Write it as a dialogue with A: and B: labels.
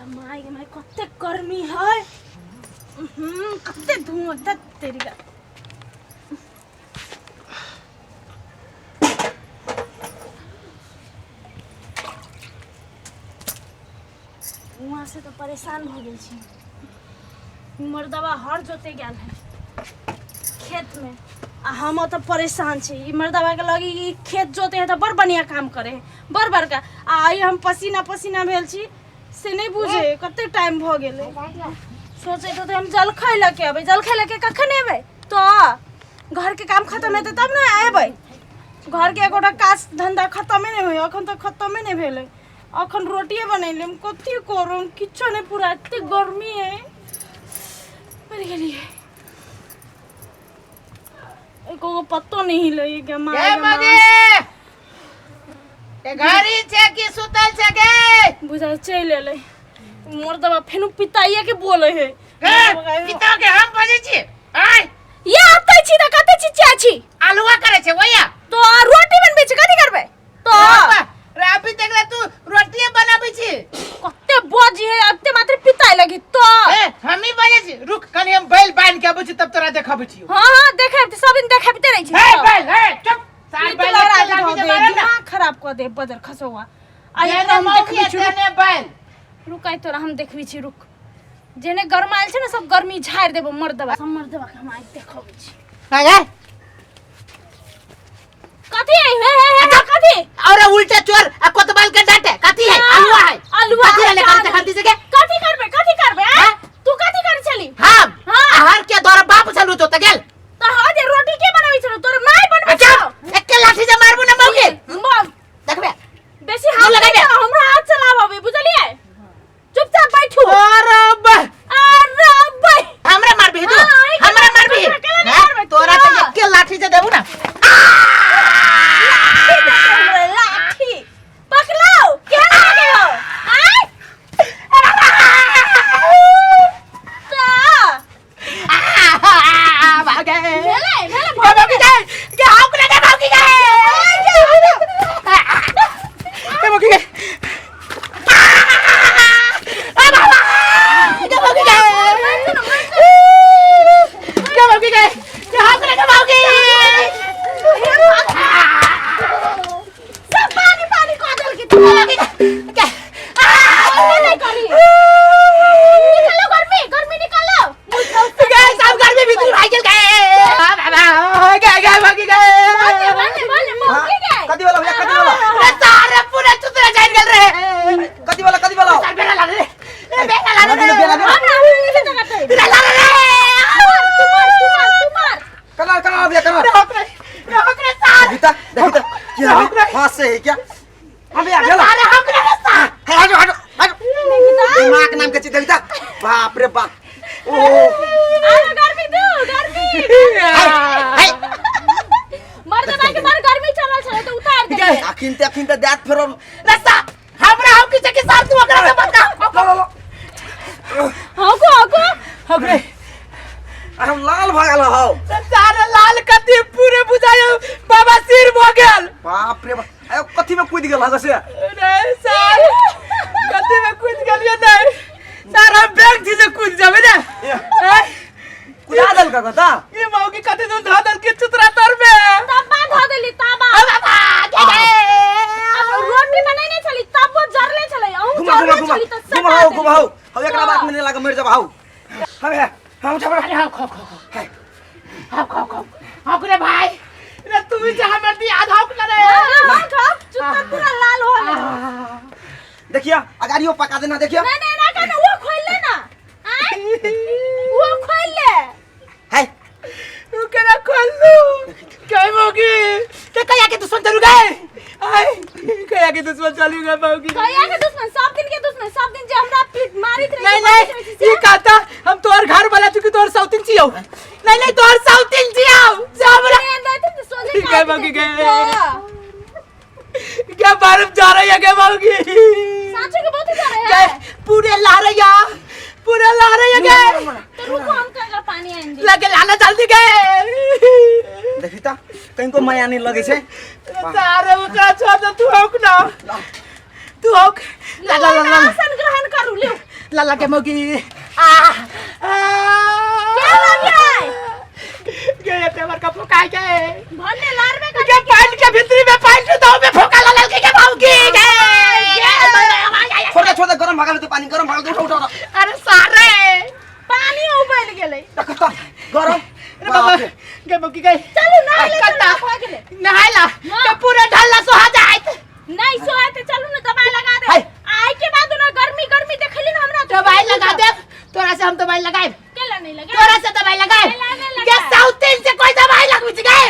A: माई माई कते गर्मी है। कते धुआं तक तेरी का। धुआं से तो परेशान हो गई छी। मर्दवा हर जोते गया है खेत में आ हम तो परेशान छी। मर्दवा के लगी खेत जोते है तो बड़ बढ़िया काम करे बड़ बड़का आई हम पसीना पसीना भेल छी से नहीं बुझे कते टाइम भ गेले। सोचे तो हम जल खाई लेके अबे जल खाई लेके कखन एबे तो घर के काम खत्म हेते तब ना आबे। घर के एगोटा काज धंधा खत्म नहीं होय अखन तो खत्म नहीं भेले। अखन रोटिए बनैले हम कथि करम किछो नहीं पूरा एते गर्मी है मर गेली। एको पत्तो नहीं हिलै के मारे
B: ते घरी छे कि सुतल छे गे
A: बुझा चल एले। मर्दवा फेनु पिताइए के बोले है
B: पिता के हम बजे छी आय
A: ये आते छी त कते छी चा छी
B: आलूआ करे छे ओया
A: तो रोटी बनबे छी कथि करबे तो
B: राबी तकले तू रोटिए बनाबे छी
A: कते बजी है अब ते मात्र पिताई लगी तो
B: हम ही बजे छी रुक कनी हम बैल बांध के आबै छी तब तोरा देखाबै छी।
A: हां देखे सब दिन देखाबते रही छी
B: ए बैल ए चुप साल बैल लाठी से मारे ना
A: खराब कर दे बदर खसोवा
B: आई हम देखबी छी ने बैल
A: रुकाई तोरा हम देखबी छी रुक जेने गरमाइल छे ना सब गर्मी झाड़ देबो मर्दवा हम मर्दवा के हम आई देखबै छी।
B: हाय
A: कथि है कथि
B: और उल्टा चोर आ कोतवाल के डांटे कथि है आलूआ है
A: आलूआ
B: कथि ले करते खाती से के
A: कथि करबे तू कथि कर चली
B: हम आहार के द्वारा बाप चलू तो गेल
A: तो हां जे रोटी के बनाबै छलो तोर माय बनबै छलो
B: एक के लाठी से मारबू ना मौके देखबे
A: बेसी हाथ लगाबे हमरा हाथ चलाबे बुझलिए चुपचाप बैठू
B: अरे भाई हमरा मारबी तू हमरा मारबी तोरा तो एक के लाठी से देबू ना
A: लाठी पकड़ो क्या लगे हो
B: भागे
A: मेले
B: भागे के हाथ लगा भागी गए के भागी गए क्या दिमाग नाम के चीज देखता बाप रे बाप ओ
A: गर्मी मर्दवा के मार गर्मी चलल छले तो उतार दे
B: अखिन ते दात फेरो रस्ता हमरा हम की के साथ तू ओकरा से बता हां को हम लाल भागल हो सारे लाल कथि पूरे बुझायो बाबा सिर भ गेल बाप रे बाप कथि में कूद गेल हगसे रे सर कथि में कूद गेलियो नहीं सर हम बैग थी से कूद जाबे ना कुदा दल का कथा ये मौकी कथि दूं धा दल के चुतरा तर में
A: तबा ध देली तबा अब रोटी बनाई नहीं चली तब वो जरले चले हम चली तो
B: घुमाओ अब एकरा बात में नहीं लागे मर जाब हाउ हम छबरा हां खो रे भाई रे तू भी जहां मर दी आधा खा रे
A: हां खा चुत्ता पूरा लाल हो
B: देखिए अगाड़ियो पका देना देखिए
A: नहीं ना कहना वो खोल ले ना वो खोल ले
B: है तू केना खोल लू काय मोगी ते कया के दुश्मन चलू गए आई कया के दुश्मन चलू गए मोगी
A: कया के दुश्मन सब दिन जे हमरा पीट मारित रही
B: नहीं ये कहता हम तोर घर वाला चुकी तोर साउथिन छियो नहीं तोर साउथिन छियो जाबरा क्या मोगी गए क्या बारम जा रही है क्या मोगी
A: साचो के बहुत जा रहे हैं
B: पूरे ला रही है गए
A: तो रुको हम का पानी आएंगे
B: लगे लाला जल्दी गए देखी ता कहीं को माया नहीं लगे छे सारे उका छोड़ तू होक ना तू होक
A: ला आसन ग्रहण करू ले
C: लाला के मौगी
A: क्या हो गया है?
C: गए तेवर का फुकाई गए
A: भन्ने लार में
C: के पानी के भीतरी में पानी दो में फुका लाला के मौगी
B: छोड़ गरम भागा ले पानी गरम भागा उठा उठा
C: अरे सारे
A: पानी उबल गेलै
B: गरम
C: अरे बाबा के मौगी गए
A: चलू नहा ले
C: कता
A: भागले
C: नहाइला तो पूरा ढल्ला सोहा जाइत
A: नहीं सोए तो चलू ना दवाई लगा दे आए के बाद ना गर्मी गर्मी देखली ना हमरा
C: दवाई लगा दे तोरा से हम दवाई लगाए
A: केला नहीं लगा
C: तोरा से दवाई लगाए
A: केला नहीं लगा
C: के साउथ से कोई दवाई लगबी गए